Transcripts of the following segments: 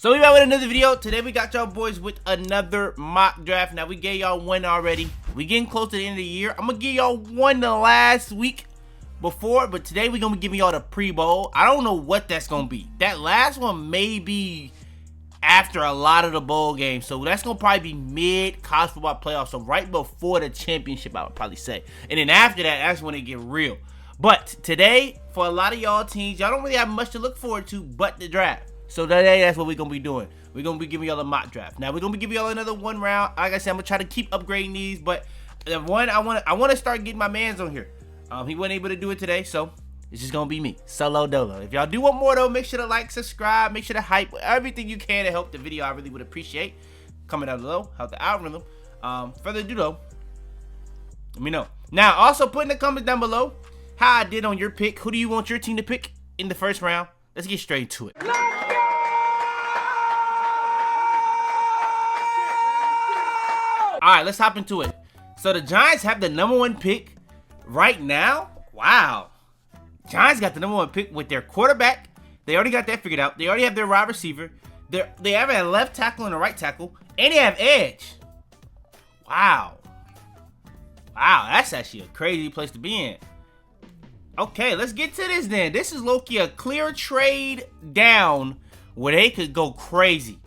So we back with another video. Today we got y'all boys with another mock draft. Now we gave y'all one already. We getting close to the end of the year. I'm gonna give y'all one the last week before, but today we gonna be giving y'all the pre-bowl. I don't know what that's gonna be. That last one may be after a lot of the bowl games, so that's gonna probably be mid college football playoffs, so right before the championship, I would probably say. And then after that, that's when it get real. But today, for a lot of y'all teams, y'all don't really have much to look forward to but the draft. So today, that's what we're going to be doing. We're going to be giving y'all a mock draft. Now, we're going to be giving y'all another one round. Like I said, I'm going to try to keep upgrading these. But the one I want to start getting my mans on here. He wasn't able to do it today, so it's just going to be me. Solo dolo. If y'all do want more, though, make sure to like, subscribe. Make sure to hype everything you can to help the video. I really would appreciate. Comment down below. Help the algorithm. Further ado, though, let me know. Now, also put in the comments down below how I did on your pick. Who do you want your team to pick in the first round? Let's get straight to it. Alright, let's hop into it. So the Giants have the #1 pick right now. Wow. Giants got the #1 pick with their quarterback. They already got that figured out. They already have their wide receiver. They have a left tackle and a right tackle. And they have edge. Wow. Wow, that's actually a crazy place to be in. Okay, let's get to this then. This is low-key a clear trade down where they could go crazy.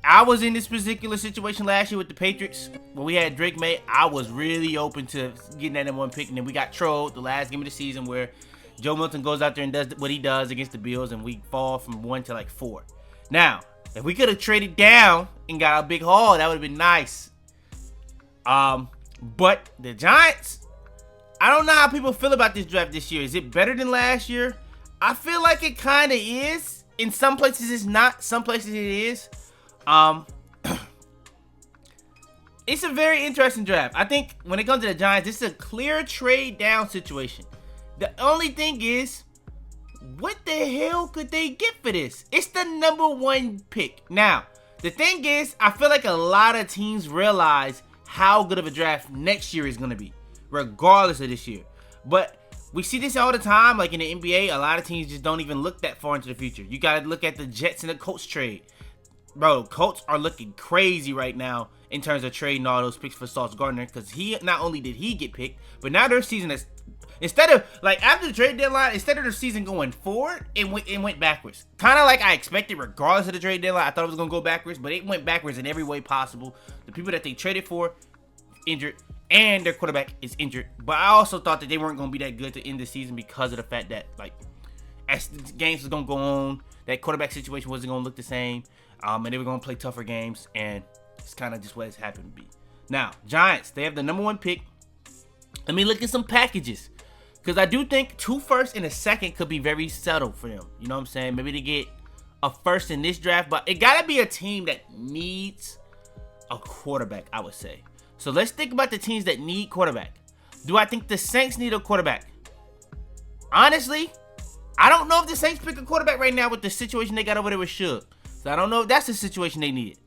I was in this particular situation last year with the Patriots when we had Maye. I was really open to getting that #1 pick, and then we got trolled the last game of the season where Joe Milton goes out there and does what he does against the Bills, and we fall from 1 to like 4. Now, if we could have traded down and got a big haul, that would have been nice. But the Giants, I don't know how people feel about this draft this year. Is it better than last year? I feel like it kind of is. In some places it's not. Some places it is. It's a very interesting draft. I think when it comes to the Giants, this is a clear trade down situation. The only thing is, what the hell could they get for this? It's the #1 pick. Now, the thing is, I feel like a lot of teams realize how good of a draft next year is going to be, regardless of this year. But we see this all the time, like in the NBA, a lot of teams just don't even look that far into the future. You got to look at the Jets and the Colts trade. Bro, Colts are looking crazy right now in terms of trading all those picks for Sauce Gardner, because he not only did he get picked, but now their season is, instead of, like, after the trade deadline, instead of their season going forward, it went backwards. Kind of like I expected, regardless of the trade deadline. I thought it was going to go backwards, but it went backwards in every way possible. The people that they traded for, injured, and their quarterback is injured. But I also thought that they weren't going to be that good to end the season because of the fact that, like, as the games was going to go on, that quarterback situation wasn't going to look the same. And they were going to play tougher games, and it's kind of just what it's happened to be. Now, Giants, they have the #1 pick. Let me look at some packages, because I do think 2 firsts and a second could be very settled for them. You know what I'm saying? Maybe they get a first in this draft, but it got to be a team that needs a quarterback, I would say. So let's think about the teams that need quarterback. Do I think the Saints need a quarterback? Honestly, I don't know if the Saints pick a quarterback right now with the situation they got over there with Suge. So I don't know if that's the situation they needed.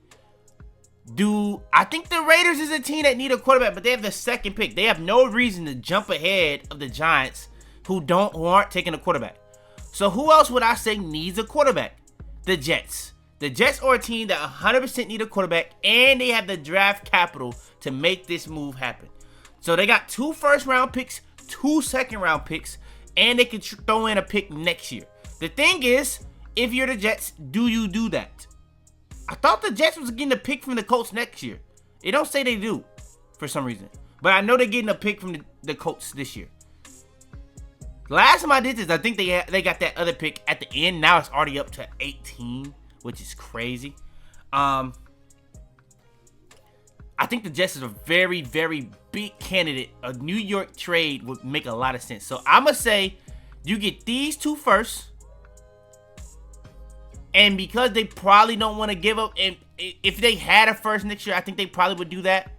I think the Raiders is a team that need a quarterback, but they have the 2nd pick. They have no reason to jump ahead of the Giants who aren't taking a quarterback. So who else would I say needs a quarterback? The Jets. The Jets are a team that 100% need a quarterback, and they have the draft capital to make this move happen. So they got 2 first-round picks, 2 second-round picks, and they can throw in a pick next year. The thing is, if you're the Jets, do you do that? I thought the Jets was getting a pick from the Colts next year. It don't say they do for some reason. But I know they're getting a pick from the Colts this year. Last time I did this, I think they got that other pick at the end. Now it's already up to 18, which is crazy. I think the Jets is a very, very big candidate. A New York trade would make a lot of sense. So I'm going to say you get these 2 firsts. And because they probably don't want to give up, and if they had a first next year, I think they probably would do that.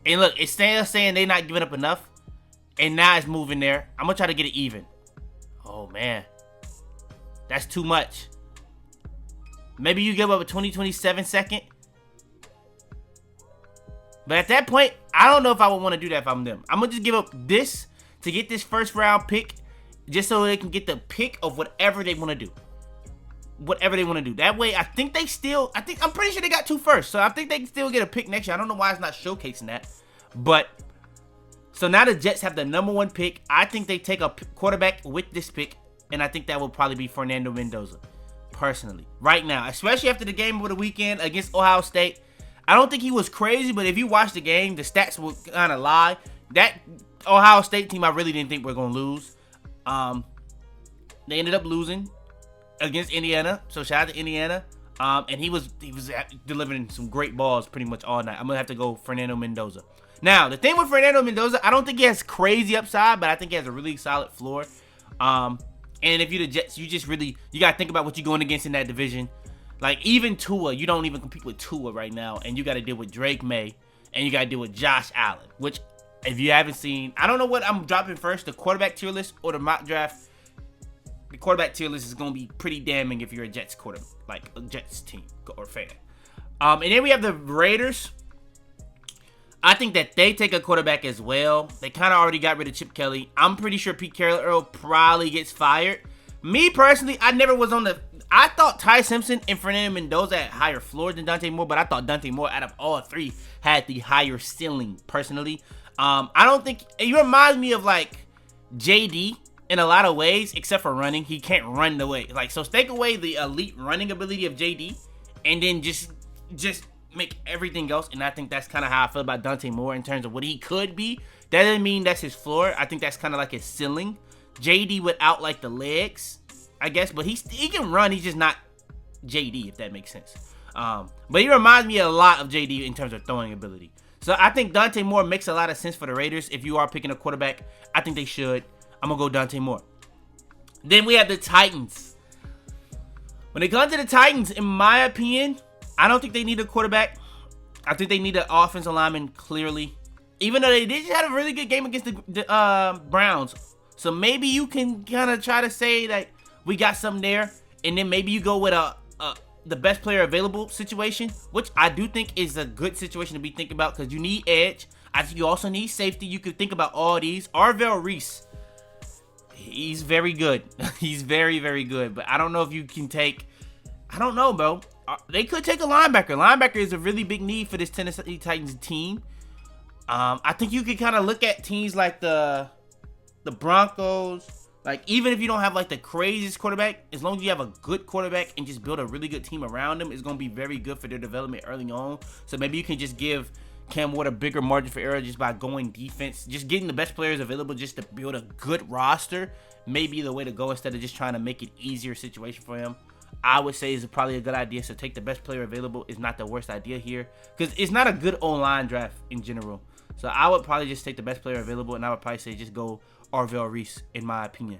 And look, it's still saying they're not giving up enough. And now it's moving there. I'm going to try to get it even. Oh, man. That's too much. Maybe you give up a 2027 second. But at that point, I don't know if I would want to do that if I'm them. I'm going to just give up this to get this first round pick, just so they can get the pick of whatever they want to do. whatever they want to do. That way, I'm pretty sure they got 2 firsts, so I think they can still get a pick next year. I don't know why it's not showcasing that. But, so now the Jets have the number 1 pick. I think they take a quarterback with this pick, and I think that will probably be Fernando Mendoza, personally. Right now, especially after the game over the weekend against Ohio State. I don't think he was crazy, but if you watch the game, the stats will kind of lie. That Ohio State team, I really didn't think we were going to lose. They ended up losing against Indiana, so shout out to Indiana. And he was delivering some great balls pretty much all night. I'm going to have to go Fernando Mendoza. Now, the thing with Fernando Mendoza, I don't think he has crazy upside, but I think he has a really solid floor. And if you're the Jets, you got to think about what you're going against in that division. Like, even Tua, you don't even compete with Tua right now, and you got to deal with Drake Maye, and you got to deal with Josh Allen, which, if you haven't seen, I don't know what I'm dropping first, the quarterback tier list or the mock draft. The quarterback tier list is going to be pretty damning if you're a Jets a Jets team or fan. And then we have the Raiders. I think that they take a quarterback as well. They kind of already got rid of Chip Kelly. I'm pretty sure Pete Carroll probably gets fired. Me, personally, I thought Ty Simpson and Fernando Mendoza had higher floors than Dante Moore, but I thought Dante Moore, out of all 3, had the higher ceiling, personally. I don't think, he reminds me of, like, JD in a lot of ways, except for running. He can't run the way. Like, so take away the elite running ability of JD, and then just make everything else. And I think that's kind of how I feel about Dante Moore in terms of what he could be. That doesn't mean that's his floor. I think that's kind of like his ceiling. JD without, like, the legs, I guess. But he can run. He's just not JD, if that makes sense. But he reminds me a lot of JD in terms of throwing ability. So I think Dante Moore makes a lot of sense for the Raiders. If you are picking a quarterback, I think they should. I'm going to go Dante Moore. Then we have the Titans. When it comes to the Titans, in my opinion, I don't think they need a quarterback. I think they need an offensive lineman, clearly. Even though they did have a really good game against the Browns. So maybe you can kind of try to say that we got something there. And then maybe you go with the best player available situation, which I do think is a good situation to be thinking about because you need edge. I think you also need safety. You could think about all these. Arvell Reese. He's very good. He's very, very good. But I don't know if you can take... I don't know, bro. They could take a linebacker. Linebacker is a really big need for this Tennessee Titans team. I think you could kind of look at teams like the Broncos. Like, even if you don't have, like, the craziest quarterback, as long as you have a good quarterback and just build a really good team around them, it's going to be very good for their development early on. So maybe you can just give Cam Ward a bigger margin for error just by going defense. Just getting the best players available just to build a good roster may be the way to go instead of just trying to make it easier situation for him. I would say is probably a good idea. So take the best player available is not the worst idea here because it's not a good O-line draft in general. So I would probably just take the best player available, and I would probably say just go Arvell Reese, in my opinion.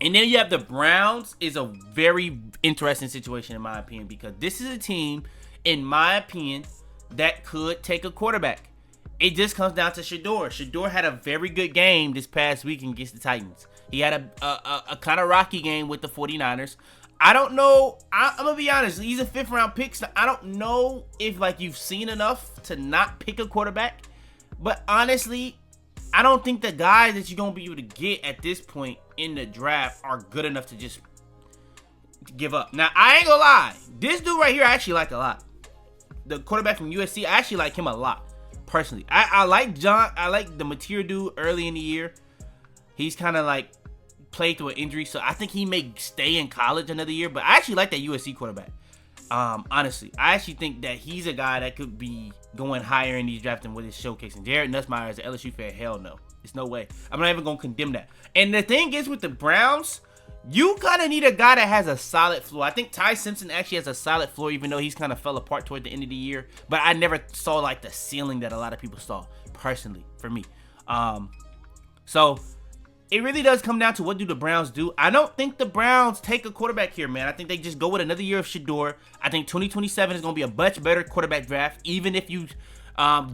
And then you have the Browns. Is a very interesting situation, in my opinion, because this is a team, in my opinion, that could take a quarterback. It just comes down to Shador. Shador had a very good game this past week against the Titans. He had a kind of rocky game with the 49ers. I don't know. I'm going to be honest. He's a 5th-round pick, so I don't know if, like, you've seen enough to not pick a quarterback. But honestly, I don't think the guys that you're going to be able to get at this point in the draft are good enough to just give up. Now, I ain't going to lie. This dude right here I actually like a lot. The quarterback from USC, I actually like him a lot, personally. I like the material dude early in the year. He's kind of like played through an injury, so I think he may stay in college another year. But I actually like that USC quarterback. Honestly, I actually think that he's a guy that could be going higher in these drafts than what he's showcasing. Jared Nussmeier is an LSU fan. Hell no. There's no way. I'm not even going to condemn that. And the thing is with the Browns, you kind of need a guy that has a solid floor. I think Ty Simpson actually has a solid floor, even though he's kind of fell apart toward the end of the year. But I never saw like the ceiling that a lot of people saw, personally, for me. So it really does come down to what do the Browns do. I don't think the Browns take a quarterback here, man. I think they just go with another year of Shador. I think 2027 is going to be a much better quarterback draft. Even if you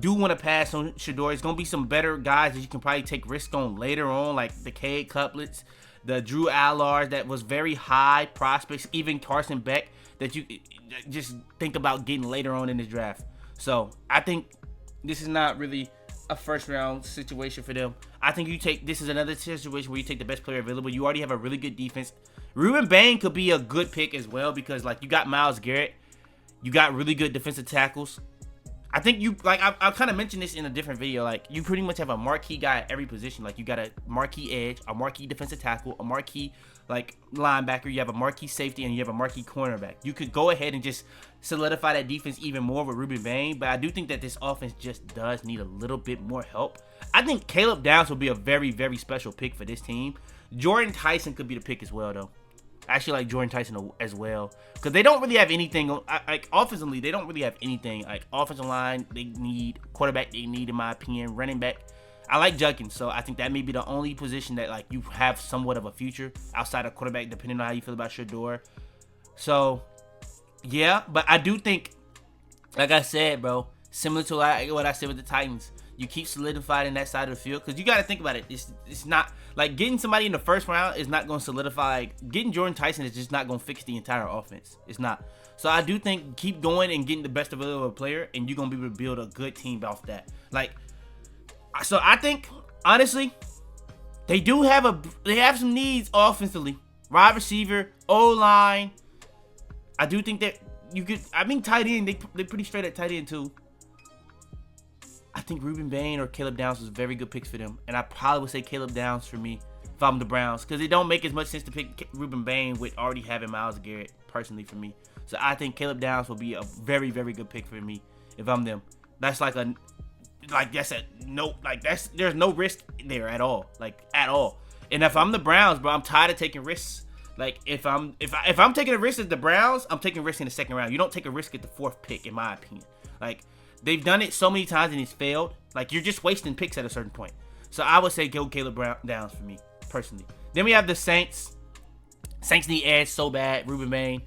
do want to pass on Shador, it's going to be some better guys that you can probably take risk on later on, like the Cade Couplets, the Drew Allard that was very high prospects, even Carson Beck that you just think about getting later on in the draft. So I think this is not really a first round situation for them. I think this is another situation where you take the best player available. You already have a really good defense. Ruben Bain could be a good pick as well because like you got Myles Garrett, you got really good defensive tackles. I think you like I kind of mentioned this in a different video. Like you pretty much have a marquee guy at every position. Like you got a marquee edge, a marquee defensive tackle, a marquee like linebacker. You have a marquee safety, and you have a marquee cornerback. You could go ahead and just solidify that defense even more with Ruben Bain. But I do think that this offense just does need a little bit more help. I think Caleb Downs will be a very, very special pick for this team. Jordan Tyson could be the pick as well, though. I actually like Jordan Tyson as well because they don't really have anything like offensively. They don't really have anything like offensive line. They need quarterback. They need, in my opinion, running back. I like Judkins, so I think that may be the only position that like you have somewhat of a future outside of quarterback, depending on how you feel about Shador. So yeah, but I do think, like I said, bro, similar to what I said with the Titans. You keep solidified in that side of the field because you got to think about it. It's not like getting somebody in the first round is not going to solidify. Getting Jordan Tyson is just not going to fix the entire offense. It's not. So I do think keep going and getting the best available player, and you're going to be able to build a good team off that. Like, so I think honestly, they have some needs offensively. Wide receiver, O-line. I do think that you could. I mean, tight end. They're pretty straight at tight end too. I think Ruben Bain or Caleb Downs was very good picks for them. And I probably would say Caleb Downs for me if I'm the Browns. Because it don't make as much sense to pick Ruben Bain with already having Myles Garrett, personally, for me. So I think Caleb Downs will be a very, very good pick for me if I'm them. That's there's no risk there at all. Like, at all. And if I'm the Browns, bro, I'm tired of taking risks. Like, if I'm taking a risk at the Browns, I'm taking a risk in the second round. You don't take a risk at the fourth pick, in my opinion. Like, they've done it so many times and it's failed. Like, you're just wasting picks at a certain point. So I would say go Caleb Downs for me, personally. Then we have the Saints. Saints need edge so bad. Ruben Bain.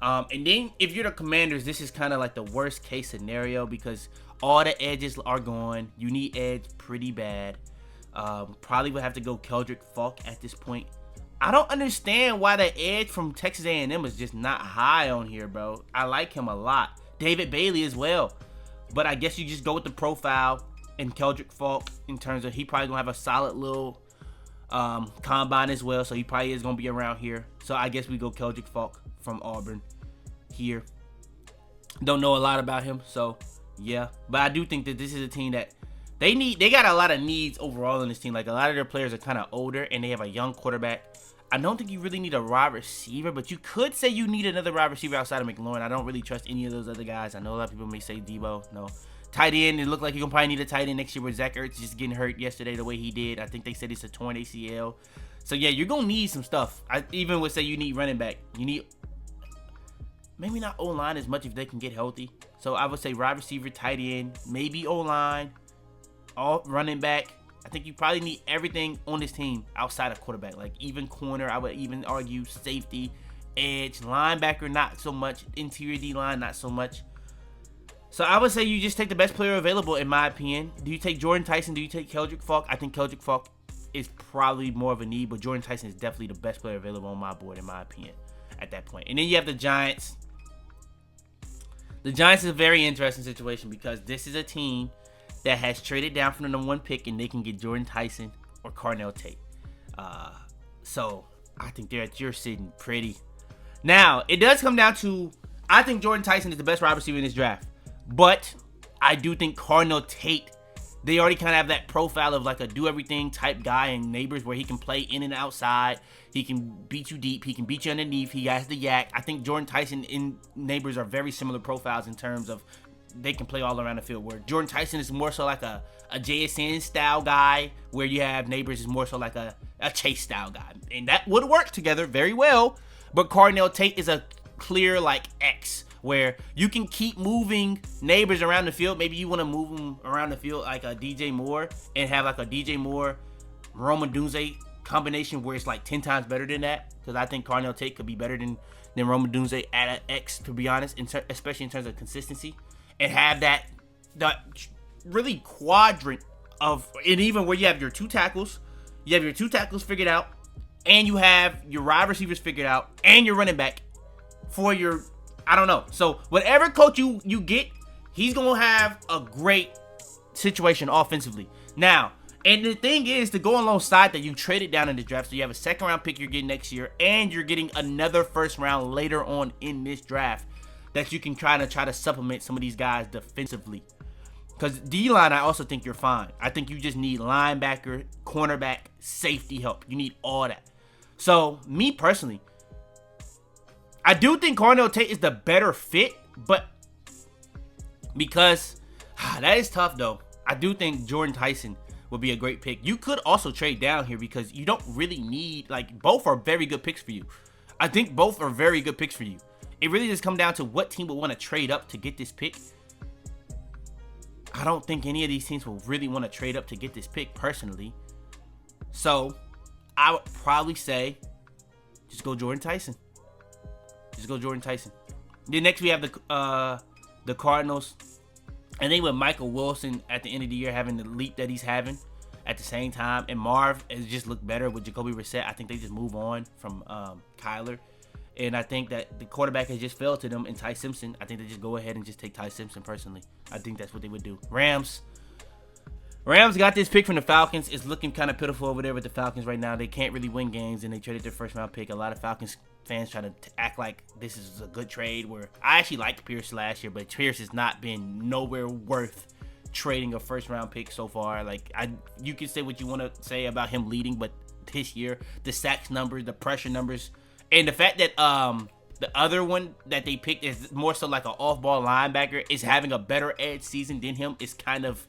And then if you're the Commanders, this is kind of like the worst case scenario because all the edges are gone. You need edge pretty bad. Probably would have to go Keldrick Falk at this point. I don't understand why the edge from Texas A&M is just not high on here, bro. I like him a lot. David Bailey as well. But I guess you just go with the profile and Keldrick Falk in terms of he probably going to have a solid little combine as well. So he probably is going to be around here. So I guess we go Keldrick Falk from Auburn here. Don't know a lot about him. So, yeah. But I do think that this is a team that they got a lot of needs overall in this team. Like, a lot of their players are kind of older and they have a young quarterback. I don't think you really need a wide receiver, but you could say you need another wide receiver outside of McLaurin. I don't really trust any of those other guys. I know a lot of people may say Debo. No. Tight end, it looked like you're going to probably need a tight end next year with Zach Ertz just getting hurt yesterday the way he did. I think they said it's a torn ACL. So, yeah, you're going to need some stuff. I even would say you need running back. You need maybe not O-line as much if they can get healthy. So, I would say wide receiver, tight end, maybe O-line, all running back. I think you probably need everything on this team outside of quarterback. Like, even corner, I would even argue safety, edge, linebacker, not so much. Interior D-line, not so much. So, I would say you just take the best player available, in my opinion. Do you take Jordan Tyson? Do you take Keldrick Falk? I think Keldrick Falk is probably more of a need, but Jordan Tyson is definitely the best player available on my board, in my opinion, at that point. And then you have the Giants. The Giants is a very interesting situation because this is a team that has traded down from the number one pick and they can get Jordan Tyson or Carnell Tate. So I think you're sitting pretty. Now, it does come down to, I think Jordan Tyson is the best wide receiver in this draft. But I do think Carnell Tate, they already kind of have that profile of like a do-everything type guy in Neighbors where he can play in and outside. He can beat you deep. He can beat you underneath. He has the yak. I think Jordan Tyson in Neighbors are very similar profiles in terms of they can play all around the field, where Jordan Tyson is more so like a JSN style guy, where you have Neighbors is more so like a Chase style guy. And that would work together very well. But Carnell Tate is a clear like X, where you can keep moving Neighbors around the field. Maybe you want to move them around the field like a DJ Moore and have like a DJ Moore Rome Odunze combination where it's like 10 times better than that. Because I think Carnell Tate could be better than Rome Odunze at an X, to be honest, especially in terms of consistency. And have that really quadrant of, and even where you have your two tackles figured out, and you have your wide receivers figured out, and your running back for your, I don't know. So whatever coach you get, he's going to have a great situation offensively. Now, and the thing is, to go alongside that, you traded down in the draft, so you have a second round pick you're getting next year, and you're getting another first round later on in this draft that you can try to supplement some of these guys defensively. Because D-line, I also think you're fine. I think you just need linebacker, cornerback, safety help. You need all that. So, me personally, I do think Cornell Tate is the better fit, but because that is tough though. I do think Jordan Tyson would be a great pick. You could also trade down here because you don't really need, like, both are very good picks for you. I think both are very good picks for you. It really just comes down to what team would want to trade up to get this pick. I don't think any of these teams will really want to trade up to get this pick personally. So I would probably say just go Jordan Tyson. Just go Jordan Tyson. Then next we have the Cardinals. I think with Michael Wilson at the end of the year having the leap that he's having at the same time, and Marv has just looked better with Jacoby Brissett, I think they just move on from Kyler. And I think that the quarterback has just failed to them, and Ty Simpson, I think they just go ahead and just take Ty Simpson personally. I think that's what they would do. Rams got this pick from the Falcons. It's looking kind of pitiful over there with the Falcons right now. They can't really win games, and they traded their first round pick. A lot of Falcons fans trying to act like this is a good trade, where I actually liked Pierce last year, but Pierce has not been nowhere worth trading a first round pick so far. Like, you can say what you want to say about him leading, but this year, the sacks numbers, the pressure numbers, and the fact that the other one that they picked is more so like an off-ball linebacker is having a better edge season than him is kind of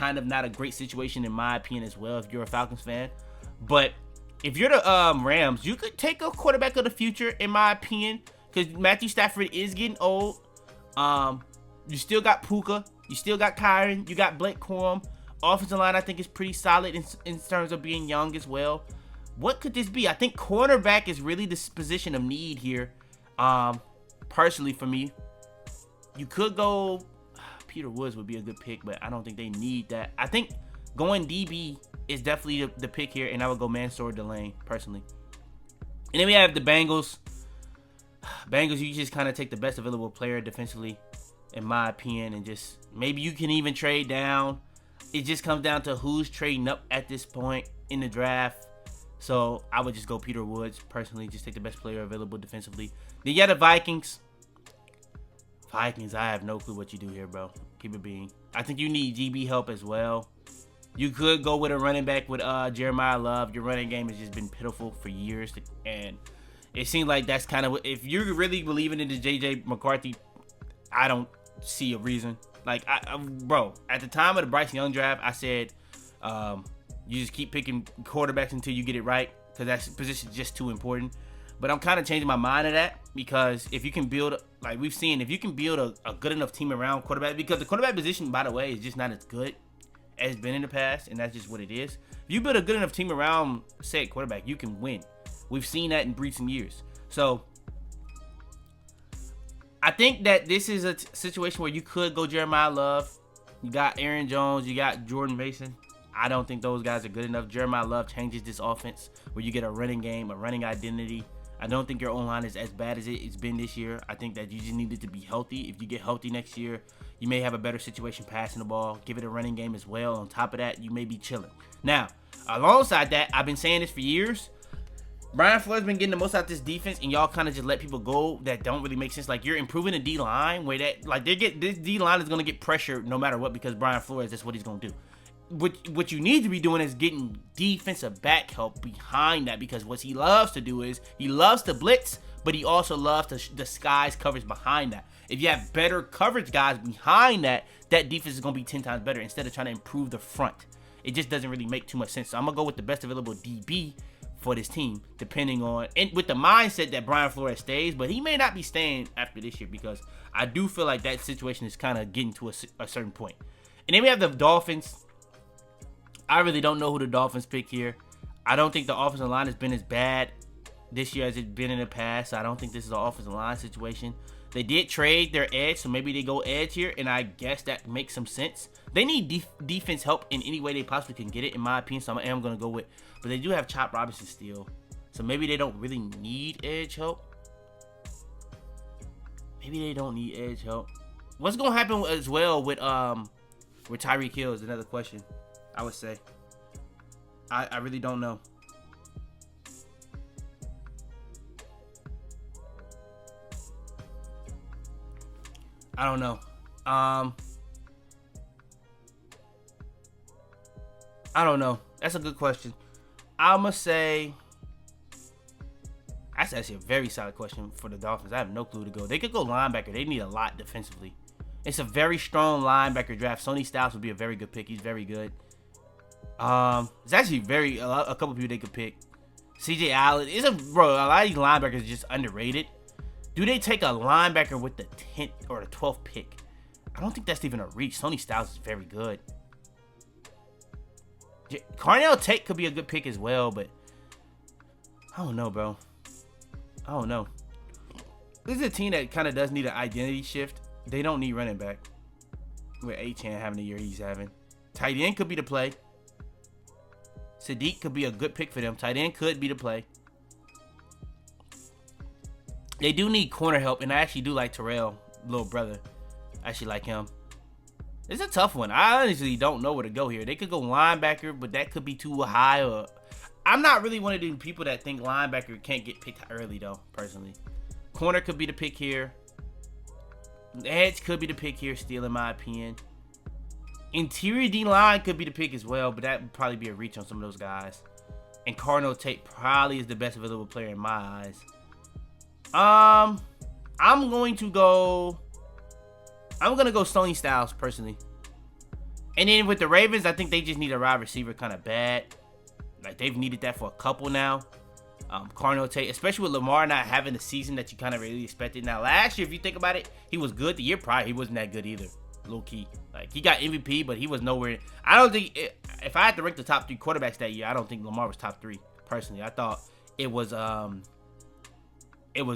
not a great situation in my opinion as well if you're a Falcons fan. But if you're the Rams, you could take a quarterback of the future in my opinion, because Matthew Stafford is getting old. You still got Puka, you still got Kyron, you got Blake Corum. Offensive line I think is pretty solid in terms of being young as well. What could this be? I think cornerback is really the position of need here. Personally for me, you could go Peter Woods would be a good pick, but I don't think they need that. I think going DB is definitely the pick here, and I would go Mansour Delane personally. And then we have the Bengals. Bengals, you just kind of take the best available player defensively, in my opinion, and just maybe you can even trade down. It just comes down to who's trading up at this point in the draft. So I would just go Peter Woods personally. Just take the best player available defensively. Then you got the Vikings. I have no clue what you do here, bro. Keep it being. I think you need GB help as well. You could go with a running back with Jeremiah Love. Your running game has just been pitiful for years, and it seems like that's kind of, if you're really believing in the JJ McCarthy, I don't see a reason. Like, bro, at the time of the Bryce Young draft, I said you just keep picking quarterbacks until you get it right, because that position is just too important. But I'm kind of changing my mind of that, because if you can build, like we've seen, if you can build a good enough team around quarterback, because the quarterback position, by the way, is just not as good as it's been in the past, and that's just what it is. If you build a good enough team around said quarterback, you can win. We've seen that in recent years. So I think that this is a situation where you could go Jeremiah Love. You got Aaron Jones. You got Jordan Mason. I don't think those guys are good enough. Jeremiah Love changes this offense where you get a running game, a running identity. I don't think your O-line is as bad as it's been this year. I think that you just need it to be healthy. If you get healthy next year, you may have a better situation passing the ball. Give it a running game as well. On top of that, you may be chilling. Now, alongside that, I've been saying this for years. Brian Flores been getting the most out of this defense, and y'all kind of just let people go that don't really make sense. Like, you're improving the D-line where that, like, this D-line is going to get pressure no matter what, because Brian Flores, that's what he's going to do. What you need to be doing is getting defensive back help behind that, because what he loves to do is he loves to blitz, but he also loves to disguise coverage behind that. If you have better coverage guys behind that, that defense is going to be 10 times better instead of trying to improve the front. It just doesn't really make too much sense. So I'm going to go with the best available DB for this team, depending on, and with the mindset that Brian Flores stays, but he may not be staying after this year, because I do feel like that situation is kind of getting to a certain point. And then we have the Dolphins. I really don't know who the Dolphins pick here. I don't think the offensive line has been as bad this year as it's been in the past. So I don't think this is an offensive line situation. They did trade their edge, so maybe they go edge here, and I guess that makes some sense. They need defense help in any way they possibly can get it, in my opinion, so I am going to go with. But they do have Chop Robinson still, so maybe they don't really need edge help. Maybe they don't need edge help. What's going to happen as well with Where Tyreek Hill is another question, I would say. I really don't know. I don't know. I don't know. That's a good question. I'm going to say... That's actually a very solid question for the Dolphins. I have no clue to go. They could go linebacker. They need a lot defensively. It's a very strong linebacker draft. Sonny Styles would be a very good pick. He's very good. It's actually a couple people they could pick. CJ Allen. A lot of these linebackers are just underrated. Do they take a linebacker with the 10th or the 12th pick? I don't think that's even a reach. Sonny Styles is very good. Carnell Tate could be a good pick as well, but I don't know, bro. I don't know. This is a team that kind of does need an identity shift. They don't need running back. With Achane having the year he's having. Tight end could be the play. Sadiq could be a good pick for them. Tight end could be the play. They do need corner help, and I actually do like Terrell, little brother. I actually like him. It's a tough one. I honestly don't know where to go here. They could go linebacker, but that could be too high. Or I'm not really one of the people that think linebacker can't get picked early, though, personally. Corner could be the pick here. Edge could be the pick here still, in my opinion. Interior D-line could be the pick as well, but that would probably be a reach on some of those guys. And Cardinal Tate probably is the best available player in my eyes. I'm going to go Sonny Styles, personally. And then with the Ravens, I think they just need a wide receiver kind of bad. Like, they've needed that for a couple now. Cardinal Tate, especially with Lamar not having the season that you kind of really expected. Now, last year, if you think about it, he was good. The year prior, he wasn't that good either. Low key. Like, he got MVP, but he was nowhere. I don't think, if I had to rank the top 3 quarterbacks that year, I don't think Lamar was top 3, personally. I thought it was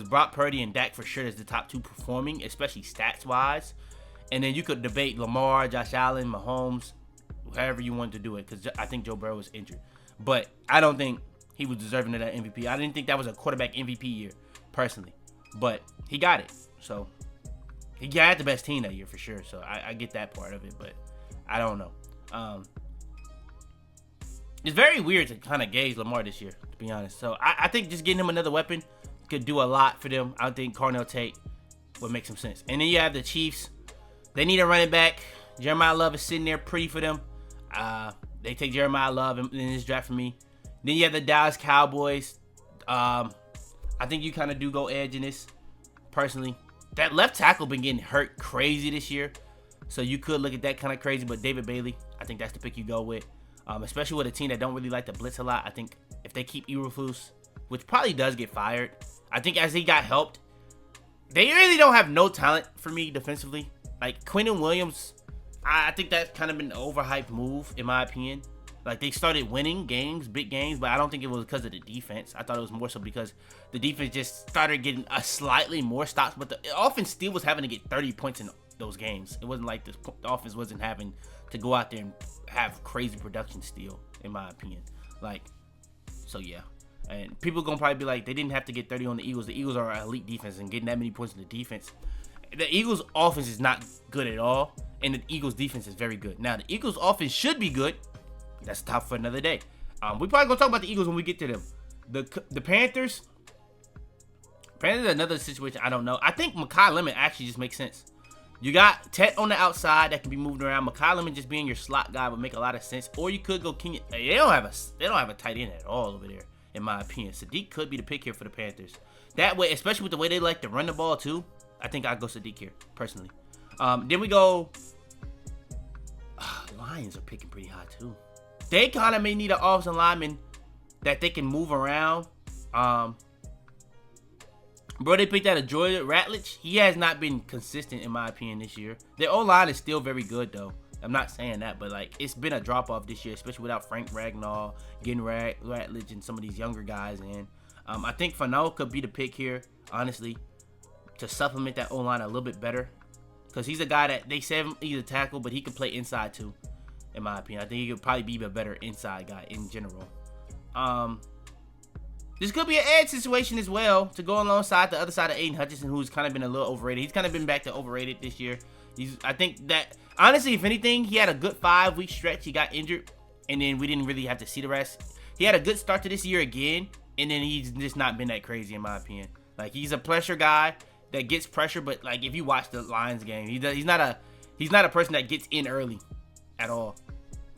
Brock Purdy and Dak for sure as the top 2 performing, especially stats-wise. And then you could debate Lamar, Josh Allen, Mahomes, however you wanted to do it, because I think Joe Burrow was injured. But I don't think he was deserving of that MVP. I didn't think that was a quarterback MVP year, personally. But he got it. So, he had the best team that year for sure. So, I get that part of it, but I don't know. It's very weird to kind of gauge Lamar this year, to be honest. So, I think just getting him another weapon could do a lot for them. I think Cardinal Tate would make some sense. And then you have the Chiefs. They need a running back. Jeremiah Love is sitting there pretty for them. They take Jeremiah Love in this draft for me. Then you have the Dallas Cowboys. I think you kind of do go edge in this, personally. That left tackle been getting hurt crazy this year. So you could look at that kind of crazy. But David Bailey, I think that's the pick you go with. Especially with a team that don't really like to blitz a lot. I think if they keep Eberflus, which probably does get fired, I think as he got helped, they really don't have no talent for me defensively. Like, Quentin Williams, I think that's kind of been an overhyped move, in my opinion. Like, they started winning games, big games, but I don't think it was because of the defense. I thought it was more so because the defense just started getting a slightly more stops, but the offense still was having to get 30 points in those games. It wasn't like the offense wasn't having to go out there and have crazy production still, in my opinion. Like, so yeah. And people going to probably be like, they didn't have to get 30 on the Eagles. The Eagles are an elite defense, and getting that many points in the defense. The Eagles' offense is not good at all, and the Eagles' defense is very good. Now, the Eagles' offense should be good. That's a topic for another day. We probably gonna talk about the Eagles when we get to them. The Panthers. Panthers are another situation I don't know. I think Mekhi Lemon actually just makes sense. You got Tet on the outside that can be moved around. Mekhi Lemon just being your slot guy would make a lot of sense. Or you could go Kenyon. They don't have a tight end at all over there, in my opinion. Sadiq could be the pick here for the Panthers. That way, especially with the way they like to run the ball too, I think I'd go Sadiq here, personally. Then we go... Lions are picking pretty high, too. They kind of may need an offensive lineman that they can move around. Bro, they picked out a Jordan Ratledge. He has not been consistent, in my opinion, this year. Their O-line is still very good, though. I'm not saying that, but, like, it's been a drop-off this year, especially without Frank Ragnow, getting Ratledge and some of these younger guys in. I think Fano could be the pick here, honestly, to supplement that O-line a little bit better. Because he's a guy that they say he's a tackle, but he can play inside too, in my opinion. I think he could probably be a better inside guy in general. This could be an edge situation as well to go alongside the other side of Aiden Hutchinson, who's kind of been a little overrated. He's kind of been back to overrated this year. I think that honestly, if anything, he had a good 5-week stretch. He got injured, and then we didn't really have to see the rest. He had a good start to this year again, and then he's just not been that crazy in my opinion. Like, he's a pressure guy that gets pressure, but like if you watch the Lions game, he's not a person that gets in early at all,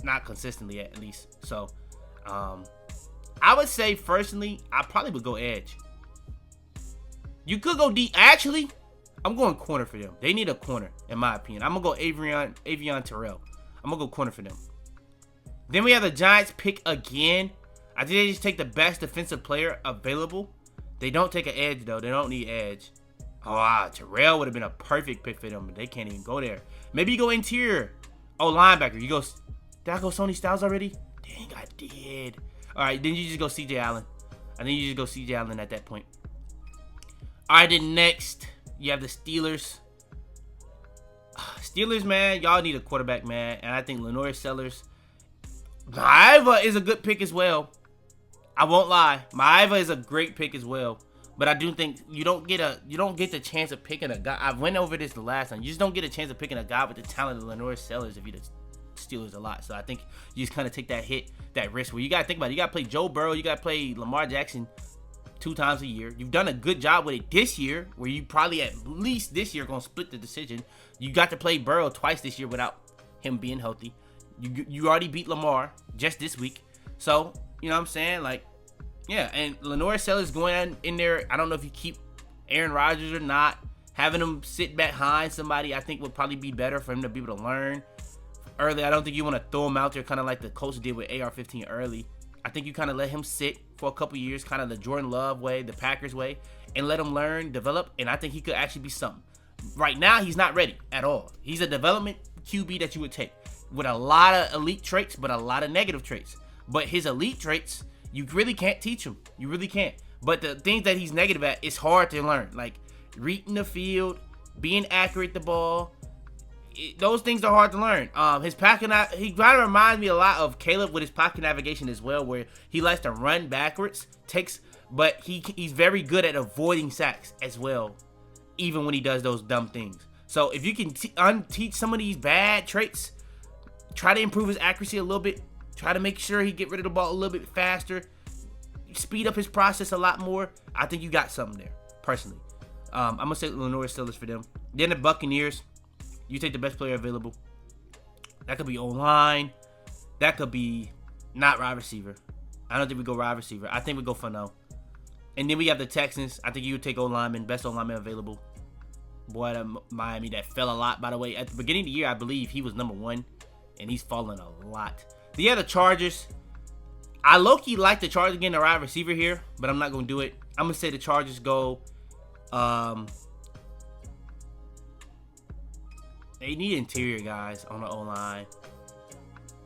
not consistently at least. So, I would say personally, I probably would go edge. You could go deep. Actually, I'm going corner for them. They need a corner, in my opinion. I'm gonna go Avion Terrell. I'm gonna go corner for them. Then we have the Giants pick again. I think they just take the best defensive player available. They don't take an edge though. They don't need edge. Terrell would have been a perfect pick for them, but they can't even go there. Maybe you go interior. Linebacker. Did I go Sony Styles already? Dang, I did. All right, then you just go CJ Allen. I think you just go CJ Allen at that point. All right, then next, you have the Steelers. Steelers, man, y'all need a quarterback, man. And I think Lenore Sellers. Maye is a good pick as well. I won't lie. Maye is a great pick as well. But I do think you don't get the chance of picking a guy. I went over this the last time. You just don't get a chance of picking a guy with the talent of Lenore Sellers if you're the Steelers a lot. So I think you just kind of take that hit, that risk where you got to think about it. You got to play Joe Burrow. You got to play Lamar Jackson 2 times a year. You've done a good job with it this year, where you probably at least this year going to split the decision. You got to play Burrow twice this year without him being healthy. You already beat Lamar just this week. So, you know what I'm saying? Like, yeah, and Lenore Sellers going in there, I don't know if you keep Aaron Rodgers or not. Having him sit behind somebody, I think would probably be better for him to be able to learn early. I don't think you want to throw him out there kind of like the Colts did with AR-15 early. I think you kind of let him sit for a couple years, kind of the Jordan Love way, the Packers way, and let him learn, develop, and I think he could actually be something. Right now, he's not ready at all. He's a development QB that you would take with a lot of elite traits, but a lot of negative traits. But his elite traits, you really can't teach him. You really can't. But the things that he's negative at, it's hard to learn. Like reading the field, being accurate at the ball. Those things are hard to learn. His pocket, he kind of reminds me a lot of Caleb with his pocket navigation as well, where he likes to run backwards, but he's very good at avoiding sacks as well, even when he does those dumb things. So if you can unteach some of these bad traits, try to improve his accuracy a little bit. Try to make sure he get rid of the ball a little bit faster. Speed up his process a lot more. I think you got something there, personally. I'm going to say Lenore Sellers for them. Then the Buccaneers, you take the best player available. That could be O-line. That could be not wide receiver. I don't think we go wide receiver. I think we go Fano. And then we have the Texans. I think you would take O-lineman, best O-lineman available. Boy, out of Miami, that fell a lot, by the way. At the beginning of the year, I believe he was number 1, and he's fallen a lot. The other Chargers, I low-key like the Chargers getting a wide receiver here, but I'm not going to do it. I'm going to say the Chargers go, they need interior guys on the O-line,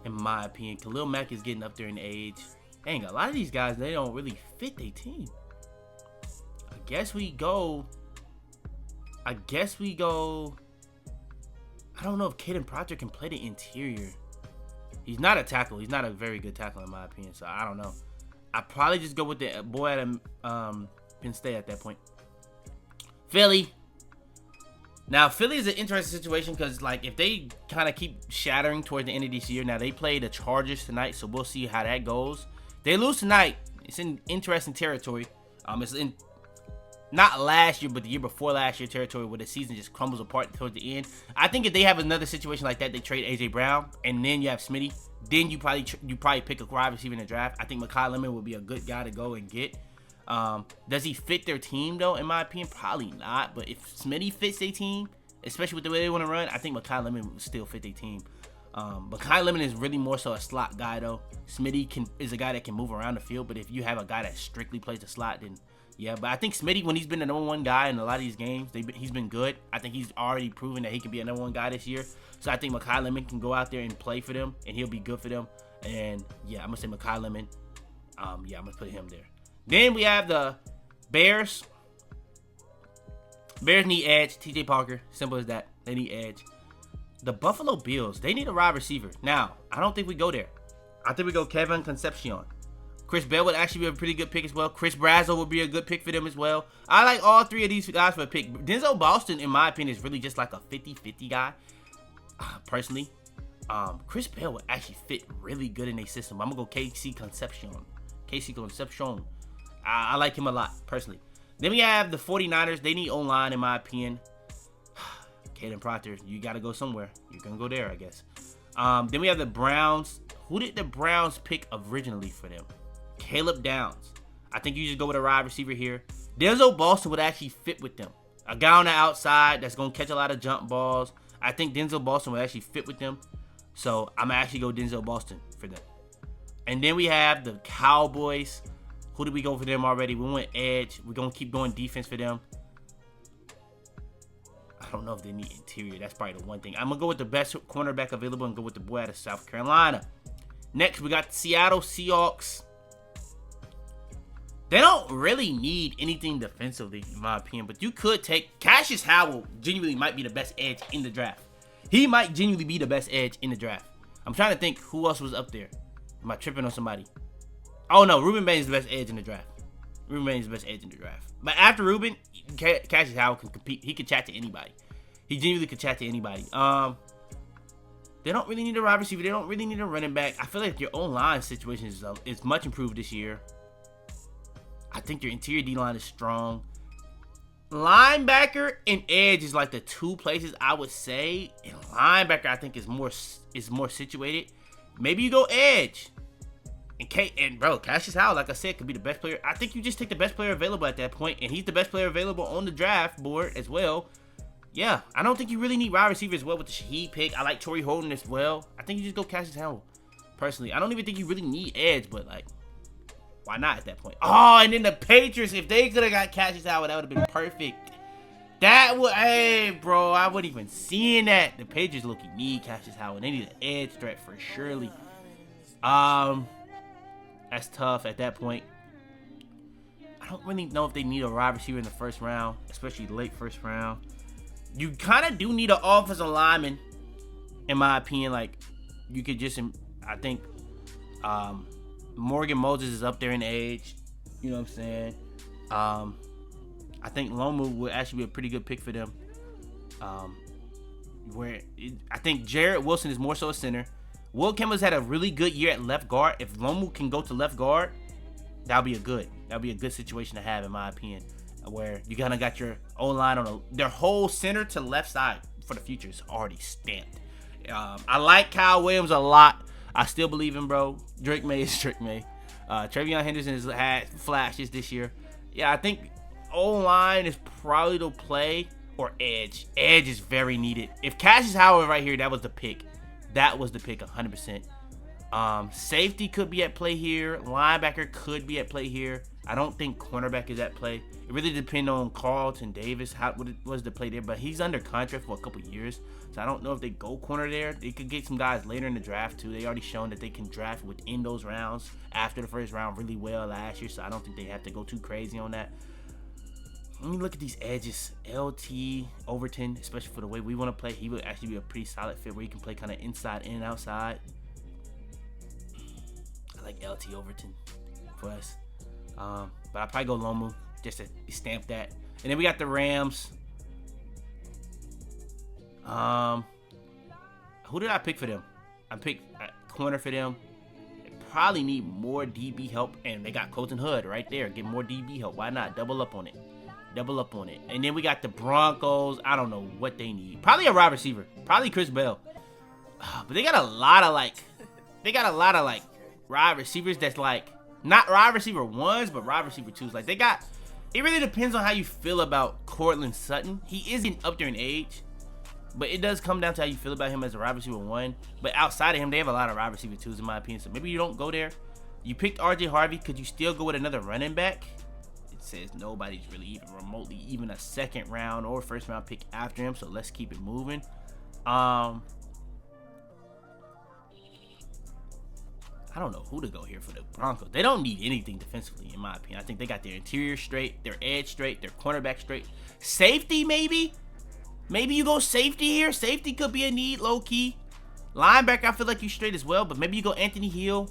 in my opinion. Khalil Mack is getting up there in age. Dang, a lot of these guys, they don't really fit their team. I guess we go, I don't know if Caden Proctor can play the interior. He's not a tackle. He's not a very good tackle in my opinion, so I don't know. I probably just go with the boy at Penn State at that point. Philly. Now, Philly is an interesting situation because, like, if they kind of keep shattering towards the end of this year, now they play the Chargers tonight, so we'll see how that goes. They lose tonight. It's in interesting territory. It's in not last year, but the year before last year territory where the season just crumbles apart towards the end. I think if they have another situation like that, they trade A.J. Brown, and then you have Smitty, then you probably pick a wide receiver in the draft. I think Makai Lemon would be a good guy to go and get. Does he fit their team, though, in my opinion? Probably not, but if Smitty fits their team, especially with the way they want to run, I think Makai Lemon would still fit their team. Makai Lemon is really more so a slot guy, though. Smitty is a guy that can move around the field, but if you have a guy that strictly plays the slot, then yeah, but I think Smitty, when he's been the number 1 guy in a lot of these games, he's been good. I think he's already proven that he can be a number 1 guy this year. So I think Makai Lemon can go out there and play for them, and he'll be good for them. And yeah, I'm going to say Makai Lemon. Yeah, I'm going to put him there. Then we have the Bears. Bears need edge. T.J. Parker. Simple as that. They need edge. The Buffalo Bills, they need a wide receiver. Now, I don't think we go there. I think we go Kevin Concepcion. Chris Bell would actually be a pretty good pick as well. Chris Brazzell would be a good pick for them as well. I like all three of these guys for a pick. Denzel Boston, in my opinion, is really just like a 50-50 guy, personally. Chris Bell would actually fit really good in their system. I'm going to go KC Concepcion. I like him a lot, personally. Then we have the 49ers. They need O-line, in my opinion. Caden Proctor, you got to go somewhere. You're going to go there, I guess. Then we have the Browns. Who did the Browns pick originally for them? Caleb Downs. I think you just go with a wide receiver here. Denzel Boston would actually fit with them. A guy on the outside that's going to catch a lot of jump balls. I think Denzel Boston would actually fit with them. So I'm going to actually go Denzel Boston for them. And then we have the Cowboys. Who did we go for them already? We went edge. We're going to keep going defense for them. I don't know if they need interior. That's probably the one thing. I'm going to go with the best cornerback available and go with the boy out of South Carolina. Next, we got the Seattle Seahawks. They don't really need anything defensively, in my opinion. But you could take... Cassius Howell genuinely might be the best edge in the draft. He might genuinely be the best edge in the draft. I'm trying to think who else was up there. Am I tripping on somebody? Oh, no. Ruben Bain is the best edge in the draft. Ruben Bain is the best edge in the draft. But after Ruben, Cassius Howell can compete. He can chat to anybody. He genuinely can chat to anybody. They don't really need a wide receiver. They don't really need a running back. I feel like your own line situation is much improved this year. I think your interior D-line is strong. Linebacker and edge is like the two places I would say. And linebacker, I think, is more situated. Maybe you go edge. And bro, Cassius Howell, like I said, could be the best player. I think you just take the best player available at that point, and he's the best player available on the draft board as well. Yeah, I don't think you really need wide receiver as well with the Shaheed pick. I like Torrey Holden as well. I think you just go Cassius Howell, personally. I don't even think you really need edge, but like, why not at that point? Oh, and then the Patriots, if they could have got Cassius Howell, that would have been perfect. That would, hey, bro, I wasn't even seeing that. The Patriots look-y need Cassius Howell. They need an edge threat for surely. That's tough at that point. I don't really know if they need a wide receiver in the first round, especially late first round. You kind of do need an offensive lineman, in my opinion. Like, you could just, I think, Morgan Moses is up there in age. You know what I'm saying? I think Lomu would actually be a pretty good pick for them. I think Jarrett Wilson is more so a center. Will Campbell's had a really good year at left guard. If Lomu can go to left guard, that'll be a good situation to have, in my opinion. Where you kind of got your O-line on their whole center to left side for the future is already stamped. I like Kyle Williams a lot. I still believe him, bro. Drake Maye is Drake Maye. Travion Henderson has had flashes this year. Yeah, I think O-line is probably the play, or edge. Edge is very needed. If Cassius Howard right here, that was the pick. That was the pick 100%. Safety could be at play here. Linebacker could be at play here. I don't think cornerback is at play. It really depends on Carlton Davis, what was the play there. But he's under contract for a couple years. So I don't know if they go corner there. They could get some guys later in the draft too. They already shown that they can draft within those rounds after the first round really well last year. So I don't think they have to go too crazy on that. Let me look at these edges. LT Overton, especially for the way we want to play, he would actually be a pretty solid fit where he can play kind of inside and outside. I like LT Overton for us. But I'll probably go Lomu just to stamp that. And then we got the Rams. Who did I pick for them? I picked a corner for them. They probably need more DB help, and they got Colton Hood right there. Get more DB help. Why not? Double up on it. And then we got the Broncos. I don't know what they need. Probably a wide receiver. Probably Chris Bell. But they got a lot of wide receivers that's like, not wide receiver ones, but wide receiver twos. Like, they got, it really depends on how you feel about Cortland Sutton. He isn't up there in age, but it does come down to how you feel about him as a wide receiver one. But outside of him, they have a lot of wide receiver twos, in my opinion. So maybe you don't go there. You picked RJ Harvey. Could you still go with another running back? It says nobody's really even remotely even a second round or first round pick after him. So let's keep it moving. I don't know who to go here for the Broncos. They don't need anything defensively, in my opinion. I think they got their interior straight, their edge straight, their cornerback straight. Safety, maybe? Maybe you go safety here. Safety could be a need, low-key. Linebacker, I feel like you straight as well, but maybe you go Anthony Hill.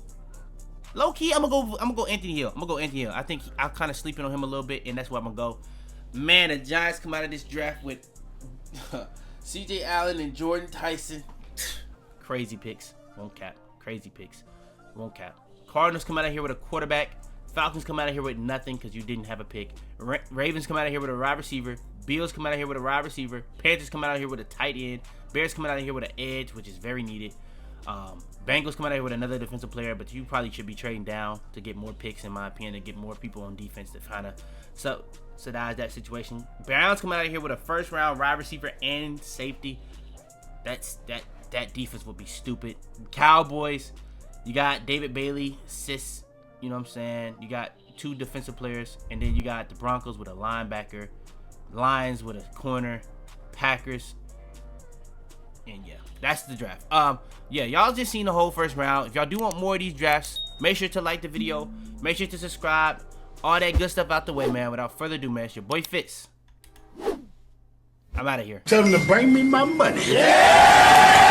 Low key, I'm gonna go Anthony Hill. I think I'm kind of sleeping on him a little bit, and that's where I'm gonna go. Man, the Giants come out of this draft with C.J. Allen and Jordan Tyson. Crazy picks. Won't cap. Crazy picks. Won't cap. Cardinals come out of here with a quarterback. Falcons come out of here with nothing because you didn't have a pick. Ravens come out of here with a wide receiver. Bills come out of here with a wide receiver. Panthers come out of here with a tight end. Bears come out of here with an edge, which is very needed. Bengals come out of here with another defensive player, but you probably should be trading down to get more picks, in my opinion, to get more people on defense to kind of subsidize that situation. Browns come out of here with a first-round wide receiver and safety. That defense would be stupid. Cowboys, you got David Bailey, sis. You know what I'm saying? You got 2 defensive players, and then you got the Broncos with a linebacker, Lions with a corner, Packers, and yeah, that's the draft. Yeah, y'all just seen the whole first round. If y'all do want more of these drafts, make sure to like the video, make sure to subscribe, all that good stuff out the way, man. Without further ado, man, it's your boy Fitz. I'm out of here. Tell them to bring me my money. Yeah!